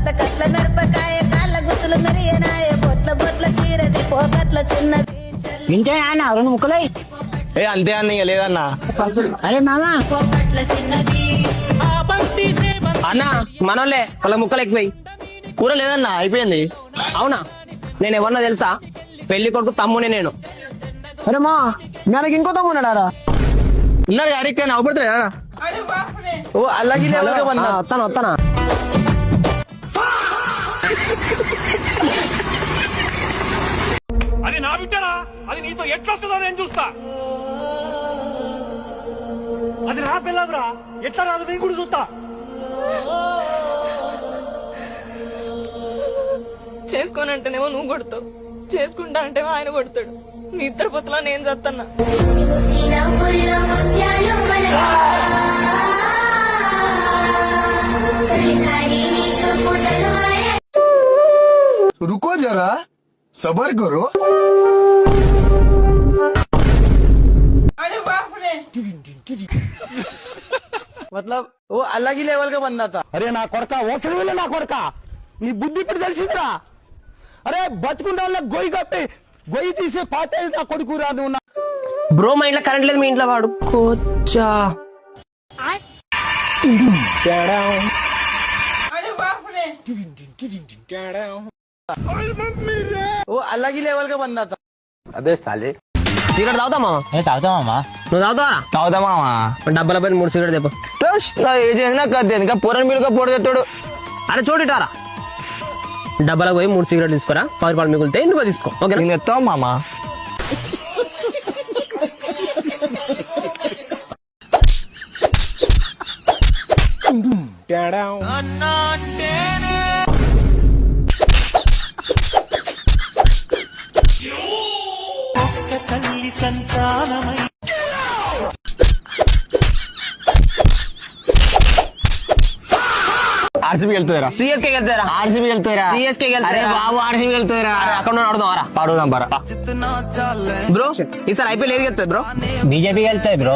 కట్ల కట్ల మిరపకాయ కాళ్ళ గుర్తులు మెరియనాయ బొట్ల బొట్ల సీరది పోకట్ల చిన్నది ఇంతే అన్న 2 ముక్కలై ఏ అంతే అన్న ఇక లేదన్నా. అరే మామా పోకట్ల చిన్నది అన్న మనోళ్ళే వాళ్ళ ముక్కలు ఎక్కువై. కూర లేదన్నా అయిపోయింది. అవునా? నేను ఎవరినో తెలుసా? పెళ్లి కొడుకు తమ్ముని నేను. అరే మా మనకి ఇంకో తమ్మున్నాడారా? ఉన్నాడు గారి ఇక్కడ నవ్వుపడతాడు. ఓ అలాగే వస్తానా అది నా బిడ్డరా, అది నీతో ఎట్లొస్తుందో నేను చూస్తా. అది నా పిల్లరా, ఎట్లా రాదు నేను కూడా చూస్తా. చేసుకోనంటేనేమో నువ్వు కొడతావు, చేసుకుంటా అంటేమో ఆయన కొడతాడు. నీ ఇద్దరు పొత్తులా నేను చత్తన్నా. रुको जरा सबर करो. मतलब वो अलग ही लेवल का बंदा था. అరే నా కొడక ఓసలి వెళ్ళి నా కొడక, నీ బుద్ధి ఇప్పుడు తెలిసిందిరా. అరే బతుకుంటా గొయ్యి కప్పి గొయ్యి తీసే పాత నా కొడుకురా నువ్వు. బ్రో మా ఇంట్లో కరెంట్ లేదు, మీ ఇంట్లో వాడుకోవచ్చా? वो अलग ही लेवल का बंदा था. अबे साले సిగరెట్ తాగుతామా? తాగుతామా? నువ్వు తాగుతావా? తాగుదామా? డబ్బల పైన 3 సిగరెట్ తెప్ప. నా ఏజ్ ఏంది నాకు అది ఇంకా పొరని మీరుగా పొడి తెస్తాడు. అరే చూడిటారా, డబ్బలకు పోయి 3 సిగరెట్ తీసుకోరా, 10 రూపాయలు మిగులుతాయి, నువ్వు తీసుకో. ఓకే నేను ఎత్తావు మామా. ఆర్సీబీ వెళ్తారా? సిఎస్కే వెళ్తారా? ఆర్సీబీ వెళ్తారా? సిఎస్కే అరే వెళ్తారా? బాబు ఆర్సీబీ వెళ్తారా? అక్కడ ఆడుదాం రా. పాడుదాం పరా. బ్రో ఈసారి ఐపీఎల్ ఏది గెలుతుంది బ్రో? బీజేపీ వెళ్తాయి బ్రో.